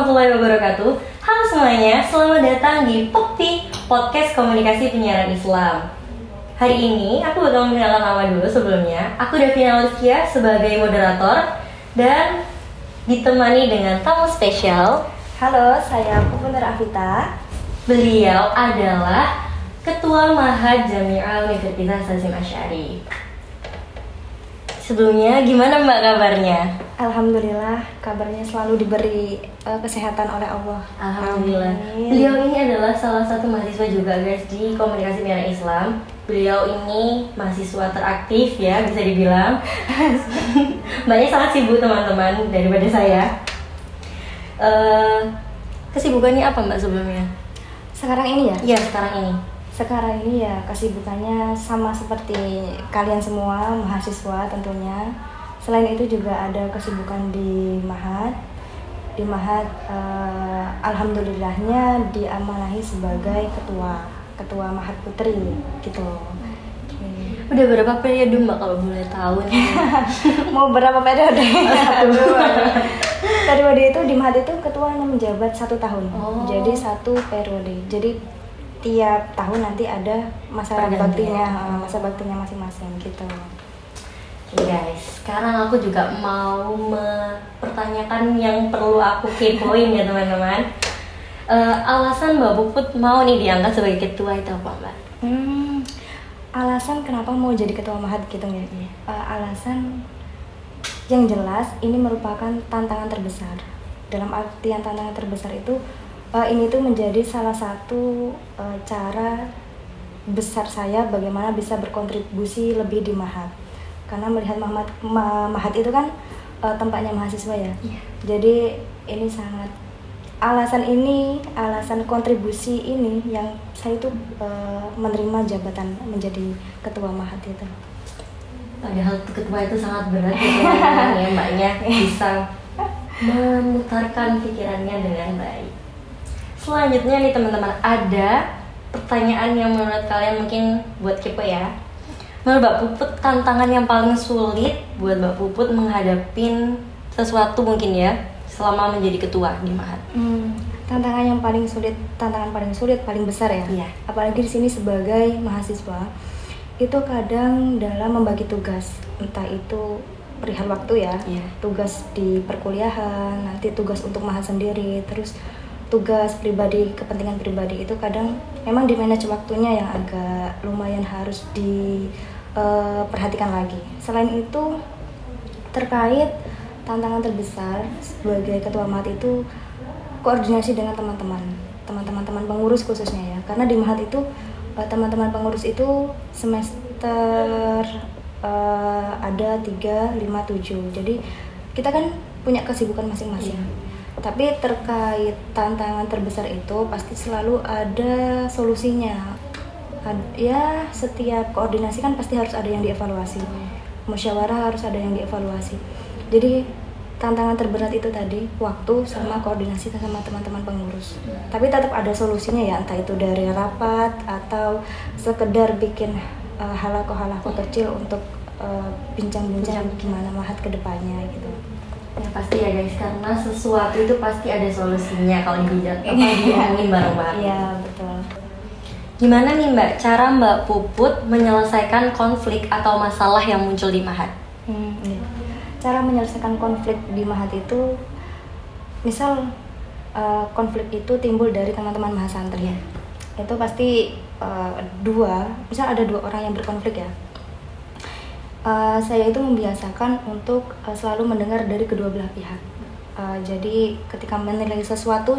warahmatullahi wabarakatuh. Halo semuanya, selamat datang di POKPI, Podcast Komunikasi Penyiaran Islam. Hari ini aku bakal mengenalkan nama dulu sebelumnya. Aku Davina Aliskia sebagai moderator dan ditemani dengan tamu spesial. Halo, saya Pupun Afita. Beliau adalah Ketua Mahad Jami'ah Universitas Hasyim Asy'ari. Sebelumnya, gimana Mbak kabarnya? Alhamdulillah, kabarnya selalu diberi kesehatan oleh Allah. Alhamdulillah. Amin. Beliau ini adalah salah satu mahasiswa juga guys di Komunikasi Penyiaran Islam. Beliau ini mahasiswa teraktif ya, bisa dibilang. Mbaknya sangat sibuk teman-teman daripada saya. Kesibukannya apa Mbak sebelumnya? Sekarang ini ya? Iya, sekarang ini. Sekarang ini ya kesibukannya sama seperti kalian semua, mahasiswa tentunya. Selain itu juga ada kesibukan di Mahad. Di Mahad, alhamdulillahnya diamanahi sebagai ketua Mahad Putri gitu. Udah berapa periode Mbak kalau boleh tahu nih? Mau berapa periode? Periode itu di Mahad itu ketuanya menjabat 1 tahun. Oh. Jadi 1 periode. Jadi tiap tahun nanti ada masa baktinya masing-masing gitu. Oke guys, sekarang aku juga mau mempertanyakan yang perlu aku kepoin ya teman-teman. Alasan Mbak Puput mau nih diangkat sebagai ketua itu apa Mbak? Alasan kenapa mau jadi ketua Mahad gitu ya? Alasan yang jelas ini merupakan tantangan terbesar. Dalam artian tantangan terbesar itu ini tuh menjadi salah satu cara besar saya bagaimana bisa berkontribusi lebih di Mahad. Karena melihat Mahad itu kan tempatnya mahasiswa ya. Yeah. Jadi ini sangat alasan kontribusi ini yang saya itu menerima jabatan menjadi ketua Mahad itu. Padahal ketua itu sangat berat ya teman-teman ya, Mbaknya bisa memutarkan pikirannya dengan baik. Selanjutnya nih teman-teman, ada pertanyaan yang menurut kalian mungkin buat kepo ya. Menurut Mbak Puput, tantangan yang paling sulit buat Mbak Puput menghadapin sesuatu mungkin ya selama menjadi ketua di Mahad. Tantangan paling sulit, paling besar ya. Iya. Apalagi di sini sebagai mahasiswa, itu kadang dalam membagi tugas, entah itu perihal waktu ya, Iya. tugas di perkuliahan, nanti tugas untuk Mahad sendiri, terus tugas pribadi, kepentingan pribadi itu kadang memang di manage waktunya yang agak lumayan harus diperhatikan lagi. Selain itu, terkait tantangan terbesar sebagai ketua Mahad itu koordinasi dengan teman-teman pengurus khususnya ya. Karena di Mahad itu teman-teman pengurus itu semester ada 3, 5, 7. Jadi kita kan punya kesibukan masing-masing. Tapi terkait tantangan terbesar itu pasti selalu ada solusinya. Ya, setiap koordinasi kan pasti harus ada yang dievaluasi. Musyawarah harus ada yang dievaluasi. Jadi tantangan terberat itu tadi waktu sama koordinasi sama teman-teman pengurus. Tapi tetap ada solusinya ya, entah itu dari rapat atau sekedar bikin halako-halako kecil untuk bincang-bincang gimana Mahad ke depannya gitu. Ya pasti ya guys, karena sesuatu itu pasti ada solusinya kalau diomongin bareng-bareng. Iya, betul. Gimana nih Mbak, cara Mbak Puput menyelesaikan konflik atau masalah yang muncul di Mahad? Iya. Cara menyelesaikan konflik di Mahad itu, misal konflik itu timbul dari teman-teman mahasantri ya. Itu pasti misal ada 2 orang yang berkonflik ya. Saya itu membiasakan untuk selalu mendengar dari kedua belah pihak. Jadi ketika menilai sesuatu,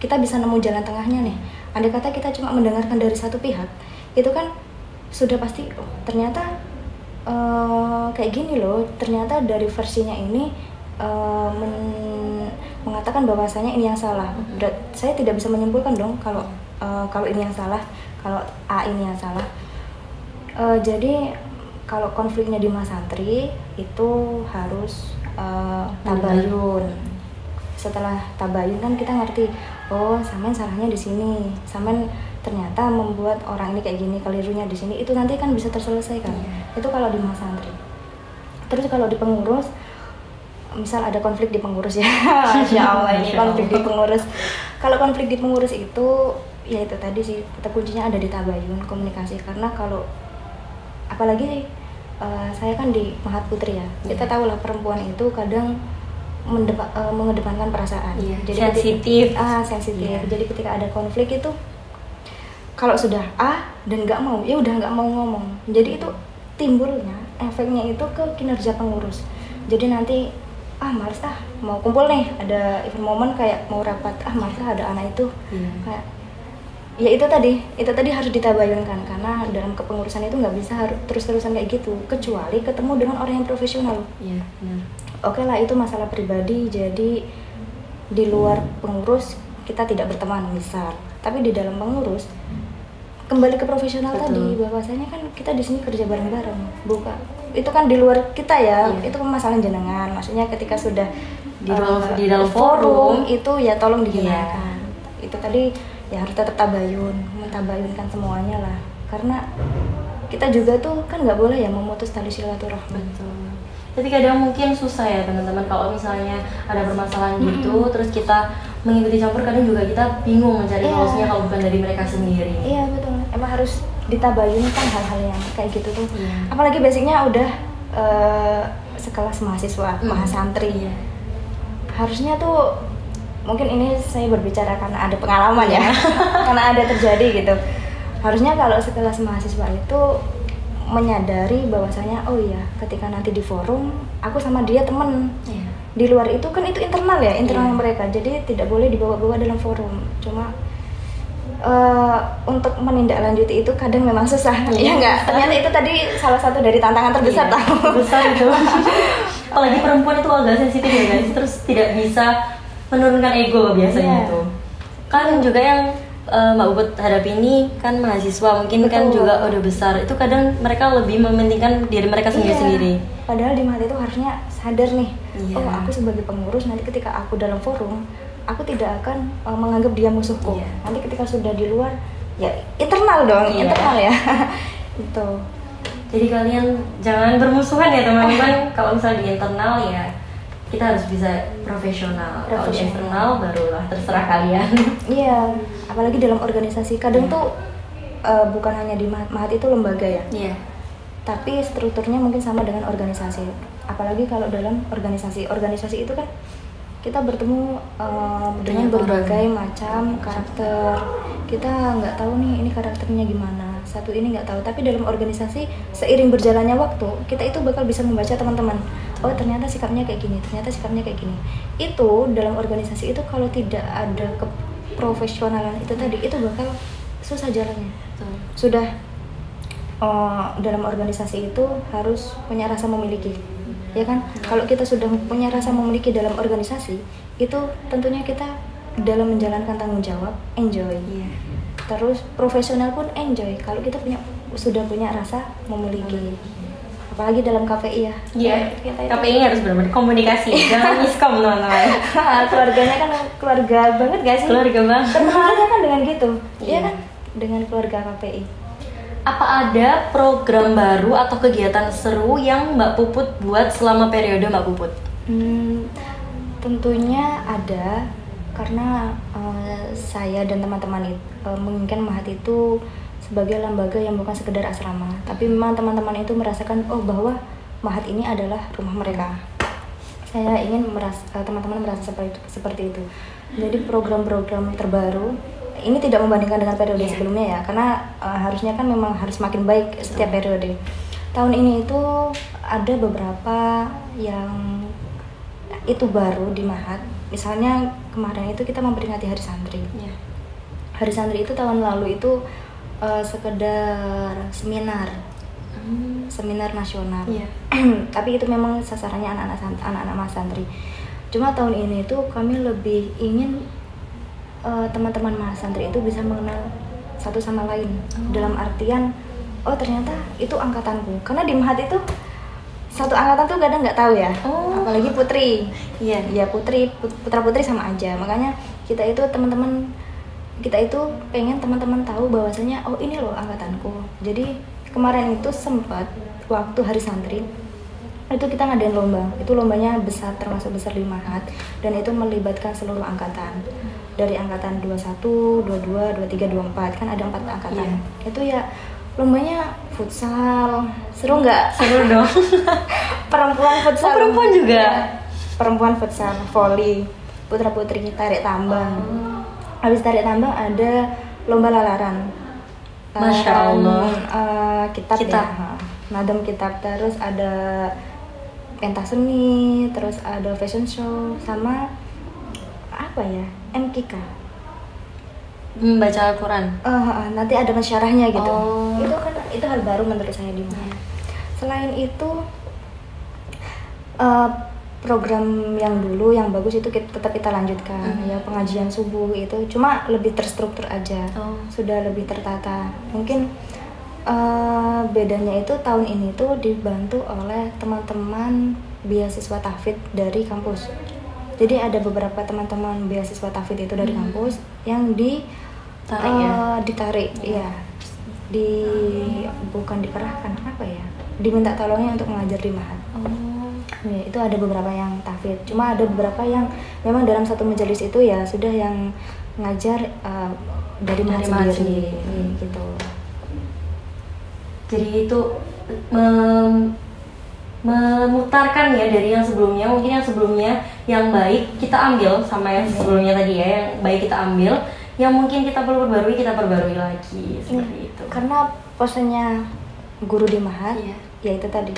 kita bisa nemu jalan tengahnya nih. Andai kata kita cuma mendengarkan dari satu pihak, itu kan sudah pasti ternyata kayak gini loh. Ternyata dari versinya ini mengatakan bahwasanya ini yang salah. Saya tidak bisa menyimpulkan dong kalau ini yang salah, kalau A ini yang salah. Jadi kalau konfliknya di mahasantri itu harus tabayun. Setelah tabayun kan kita ngerti, oh sampean salahnya di sini, sampean ternyata membuat orang ini kayak gini, kelirunya di sini, itu nanti kan bisa terselesaikan. Itu kalau di mahasantri. Terus kalau di pengurus misal ada konflik di pengurus ya. Masya Allah, ini konflik di pengurus. Kalau konflik di pengurus itu ya itu tadi sih, kata kuncinya ada di tabayun, komunikasi. Karena kalau apalagi saya kan di Mahat Putri ya, kita tahu lah perempuan itu kadang mengedepankan perasaan. Jadi sensitif. Sensitif. Jadi ketika ada konflik itu, kalau sudah dan nggak mau, ya udah nggak mau ngomong. Jadi itu timbulnya efeknya itu ke kinerja pengurus. Jadi nanti males mau kumpul nih, ada event momen kayak mau rapat, males ada anak itu kayak ya itu tadi harus ditabayunkan, karena dalam kepengurusan itu nggak bisa terus-terusan kayak gitu, kecuali ketemu dengan orang yang profesional. Oke lah, itu masalah pribadi, jadi di luar pengurus kita tidak berteman misal, tapi di dalam pengurus kembali ke profesional. Betul. Tadi bahwasanya kan kita di sini kerja bareng-bareng, bukan itu kan di luar kita ya. Itu masalah jenengan, maksudnya ketika sudah di dalam forum itu ya tolong dihindarkan. Itu tadi ya harus tetap mentabayunkan semuanya lah, karena kita juga tuh kan nggak boleh ya memutus tali silaturahmi. Betul. Tapi kadang mungkin susah ya teman-teman kalau misalnya ada permasalahan gitu, terus kita mengikuti campur, kadang juga kita bingung mencari solusinya kalau bukan dari mereka sendiri. Iya betul, emang harus ditabayunkan hal-hal yang kayak gitu tuh. Apalagi basicnya udah sekelas mahasiswa, mahasantri. Harusnya tuh, mungkin ini saya berbicara karena ada pengalaman ya, karena ada terjadi gitu. Harusnya kalau sekelas mahasiswa itu menyadari bahwasanya ketika nanti di forum aku sama dia temen. Di luar itu kan itu internal ya, internal mereka, jadi tidak boleh dibawa-bawa dalam forum. Cuma untuk menindaklanjuti itu kadang memang susah. Ya enggak, ternyata itu tadi salah satu dari tantangan terbesar. Besar itu. Apalagi perempuan itu agak sensitif ya guys, terus tidak bisa menurunkan ego biasanya itu. Kan juga yang Mbak Puput hadapi ini kan mahasiswa, mungkin kan juga udah besar. Itu kadang mereka lebih mementingkan diri mereka sendiri-sendiri. Padahal di Mahat itu harusnya sadar nih, aku sebagai pengurus nanti ketika aku dalam forum, aku tidak akan menganggap dia musuhku. Nanti ketika sudah di luar, ya internal dong, internal ya. Itu. Jadi kalian jangan bermusuhan ya teman-teman. Kalau misalnya di internal ya kita harus bisa profesional. Kalau di eksternal barulah terserah kalian. Iya, apalagi dalam organisasi kadang tuh bukan hanya di Mahat itu lembaga ya. Tapi strukturnya mungkin sama dengan organisasi. Apalagi kalau dalam organisasi itu kan kita bertemu dengan berbagai macam karakter. Kita nggak tahu nih ini karakternya gimana, satu ini nggak tahu. Tapi dalam organisasi seiring berjalannya waktu kita itu bakal bisa membaca teman-teman. Oh ternyata sikapnya kayak gini, ternyata sikapnya kayak gini. Itu dalam organisasi itu kalau tidak ada keprofesionalan itu tadi, itu bakal susah jalannya. Sudah dalam organisasi itu harus punya rasa memiliki, ya kan? Kalau kita sudah punya rasa memiliki dalam organisasi, itu tentunya kita dalam menjalankan tanggung jawab enjoy. Terus profesional pun enjoy kalau kita sudah punya rasa memiliki. Apalagi dalam KPI ya. KPI harus benar-benar komunikasi, jangan miskom teman-teman. Keluarganya kan keluarga banget gak sih? Keluarga banget. Terkenalnya kan dengan gitu, iya kan? Dengan keluarga KPI. Apa ada program baru atau kegiatan seru yang Mbak Puput buat selama periode Mbak Puput? Tentunya ada, karena saya dan teman-teman menginginkan Mahat itu sebagai lembaga yang bukan sekedar asrama, tapi memang teman-teman itu merasakan bahwa Mahat ini adalah rumah mereka. Saya ingin teman-teman merasa seperti itu. Jadi program-program terbaru ini tidak membandingkan dengan periode sebelumnya ya, karena harusnya kan memang harus makin baik setiap periode. Tahun ini itu ada beberapa yang itu baru di Mahat. Misalnya kemarin itu kita memperingati Hari Santri. Hari Santri itu tahun lalu itu sekedar seminar nasional. Tapi itu memang sasarannya anak-anak mas santri. Cuma tahun ini itu kami lebih ingin teman-teman mas santri itu bisa mengenal satu sama lain. Dalam artian ternyata itu angkatanku, karena di Mahat itu satu angkatan tuh kadang nggak tahu ya. Apalagi putri. Putra putri sama aja. Makanya kita itu pengen teman-teman tahu bahwasanya ini loh angkatanku. Jadi kemarin itu sempat waktu Hari Santri itu kita ngadain lomba. Itu lombanya besar, termasuk besar di Mahat, dan itu melibatkan seluruh angkatan. Dari angkatan 21, 22, 23, 24, kan ada 4 angkatan. Itu ya lombanya futsal. Seru nggak? Seru dong. Perempuan futsal. Perempuan juga. Perempuan futsal, volley, putra-putri tarik tambang. Habis tarik tambang ada lomba lalaran. Masya Allah. Kitab. Ya. Nadam kitab, terus ada pentas seni, terus ada fashion show, sama apa ya, MKK, membaca Al-Quran. Nanti ada masyarahnya gitu. Oh. Itu hal baru menurut saya di Mahat. Selain itu program yang dulu yang bagus itu tetap kita lanjutkan. Ya, pengajian subuh itu cuma lebih terstruktur aja. Sudah lebih tertata. Mungkin bedanya itu tahun ini tuh dibantu oleh teman-teman beasiswa tahfidz dari kampus. Jadi ada beberapa teman-teman beasiswa tahfidz itu dari kampus yang ditarik ya. Bukan dikerahkan, apa ya? Diminta tolongnya untuk mengajar di Mahat. Ya, itu ada beberapa yang tahfidz. Cuma ada beberapa yang memang dalam satu majelis itu ya sudah yang ngajar dari Mahat sendiri gitu. Jadi itu memutarkan ya dari yang sebelumnya. Mungkin yang sebelumnya yang baik kita ambil, sama yang sebelumnya tadi ya, yang baik kita ambil, yang mungkin kita perlu perbarui, kita perbarui lagi seperti itu. Karena pesannya guru di Mahat ya itu tadi,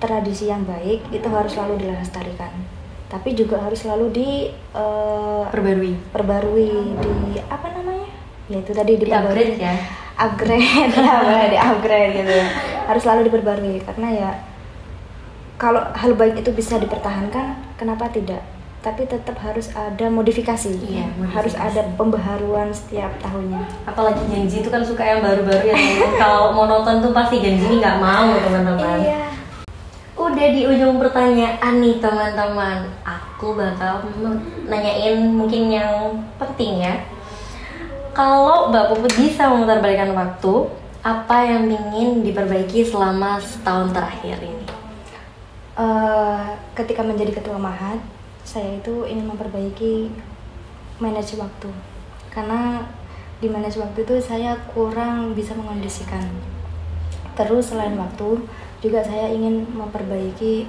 tradisi yang baik itu harus selalu dilestarikan, tapi juga harus selalu perbarui, di apa namanya? Ya itu tadi di upgrade ya. Di-upgrade gitu ya. Harus selalu diperbarui, karena ya kalau hal baik itu bisa dipertahankan, kenapa tidak? Tapi tetap harus ada modifikasi. Harus ada pembaharuan setiap tahunnya. Apalagi Gen Z itu kan suka yang baru-baru, yang kalau monoton tuh pasti Gen Z nggak mau teman-teman. Udah di ujung pertanyaan nih teman-teman, aku bakal nanyain mungkin yang penting ya. Kalau Mbak Puput bisa memutarbalikkan waktu, apa yang ingin diperbaiki selama setahun terakhir ini? Ketika menjadi ketua Mahat, saya itu ingin memperbaiki manage waktu. Karena di manage waktu itu saya kurang bisa mengondisikan. Terus selain waktu, juga saya ingin memperbaiki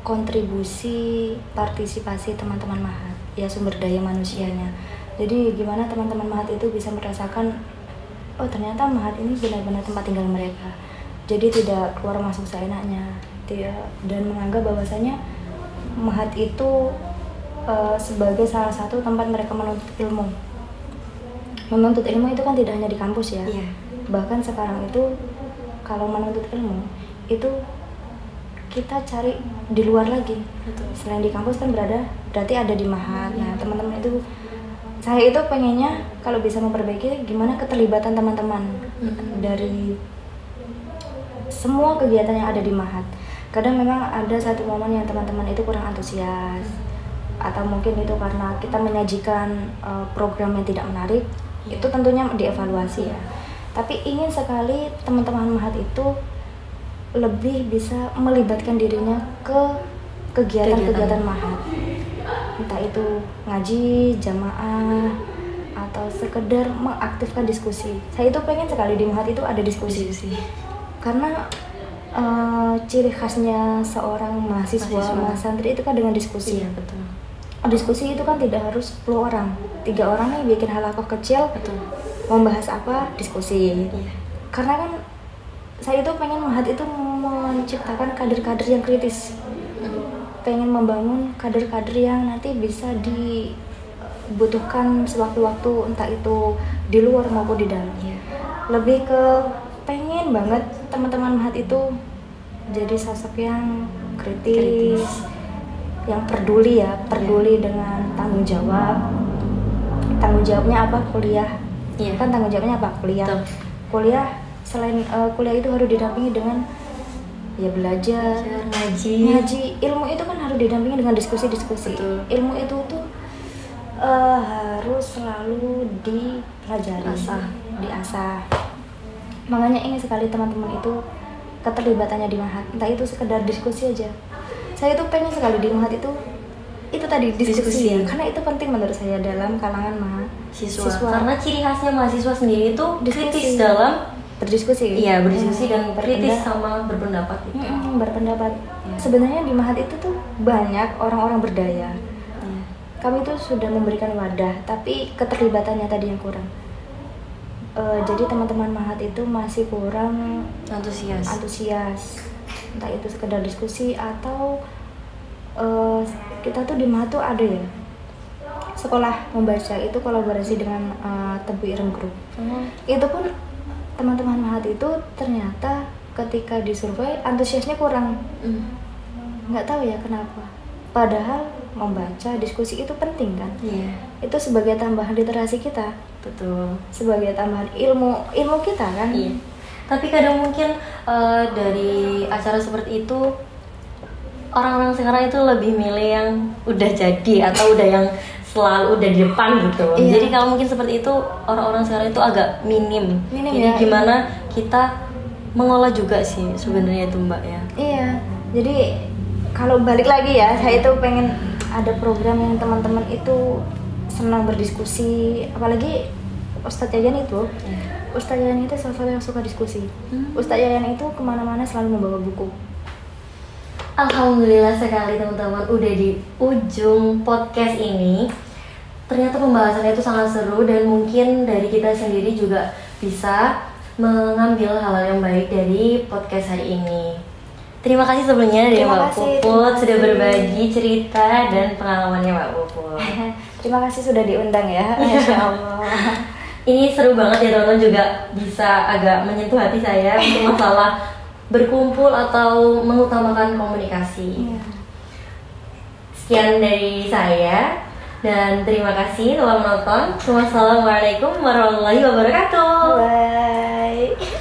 kontribusi partisipasi teman-teman Mahat, ya sumber daya manusianya. Jadi gimana teman-teman Mahat itu bisa merasakan, oh ternyata Mahat ini benar-benar tempat tinggal mereka. Jadi tidak keluar masuk seenaknya, dan menganggap bahwasanya Mahat itu sebagai salah satu tempat mereka menuntut ilmu. Menuntut ilmu itu kan tidak hanya di kampus ya. Bahkan sekarang itu kalau menuntut ilmu itu kita cari di luar lagi. Selain di kampus kan berarti ada di Mahat. Nah teman-teman itu, saya itu pengennya kalau bisa memperbaiki gimana keterlibatan teman-teman dari semua kegiatan yang ada di Mahat. Kadang memang ada satu momen yang teman-teman itu kurang antusias, atau mungkin itu karena kita menyajikan program yang tidak menarik. Itu tentunya dievaluasi ya. Tapi ingin sekali teman-teman Mahat itu lebih bisa melibatkan dirinya ke kegiatan-kegiatan Mahat. Entah itu ngaji, jamaah, atau sekedar mengaktifkan diskusi. Saya itu pengen sekali di Mahat itu ada diskusi. Karena ciri khasnya seorang mahasiswa santri itu kan dengan diskusi. Betul. Diskusi itu kan tidak harus 10 orang, 3 orang nih bikin halakoh kecil. Membahas apa? Diskusi. Karena kan saya itu pengen Mahat itu menciptakan kader-kader yang kritis. Pengen membangun kader-kader yang nanti bisa dibutuhkan sewaktu-waktu, entah itu di luar maupun di dalam. Lebih ke pengen banget teman-teman Mahat itu jadi sosok yang kritis. Yang peduli dengan tanggung jawab. Tanggung jawabnya apa? Kuliah. Kan tanggung jawabnya apa? Kuliah. Kuliah, selain kuliah itu harus didampingi dengan ya belajar, ngaji. Ilmu itu kan harus didampingi dengan diskusi-diskusi. Ilmu itu tuh harus selalu dipelajari, diasah. Makanya ingin sekali teman-teman itu keterlibatannya di Mahat, entah itu sekedar diskusi aja. Saya tuh pengen sekali di Mahat itu tadi diskusi. Karena itu penting menurut saya dalam kalangan mahasiswa. Karena ciri khasnya mahasiswa sendiri itu kritis dalam berdiskusi. Iya, berdiskusi dan kritis sama berpendapat itu. Berpendapat. Ya. Sebenarnya di Mahat itu tuh banyak orang-orang berdaya. Kami tuh sudah memberikan wadah, tapi keterlibatannya tadi yang kurang. Jadi teman-teman Mahat itu masih kurang antusias. Entah itu sekedar diskusi atau kita tuh di Mahat tuh ada ya sekolah membaca, itu kolaborasi dengan Tebu Ireng Group. Itu pun teman-teman Mahat itu ternyata ketika disurvei antusiasnya kurang. Nggak tahu ya kenapa, padahal membaca, diskusi itu penting kan. Itu sebagai tambahan literasi kita. Betul. Sebagai tambahan ilmu kita kan. Tapi kadang mungkin dari acara seperti itu orang-orang sekarang itu lebih milih yang udah jadi atau udah yang selalu udah di depan gitu. Jadi kalau mungkin seperti itu orang-orang sekarang itu agak minim. Jadi ya, gimana kita mengolah juga sih sebenarnya itu Mbak ya. Iya. Jadi kalau balik lagi ya, saya itu pengen ada program yang teman-teman itu senang berdiskusi, apalagi Ustadz Yayan itu. Ustadz Yayan itu salah yang suka diskusi. Ustadz Yayan itu kemana-mana selalu membawa buku. Alhamdulillah sekali teman-teman, udah di ujung podcast ini. Ternyata pembahasannya itu sangat seru dan mungkin dari kita sendiri juga bisa mengambil hal yang baik dari podcast hari ini. Terima kasih sebelumnya dari Mbak Puput sudah berbagi cerita dan pengalamannya Mbak Puput. Terima kasih sudah diundang ya. Masya Allah. Ini seru banget ya teman-teman, juga bisa agak menyentuh hati saya untuk masalah berkumpul atau mengutamakan komunikasi. Sekian dari saya dan terima kasih telah menonton. Wassalamualaikum warahmatullahi wabarakatuh. Bye.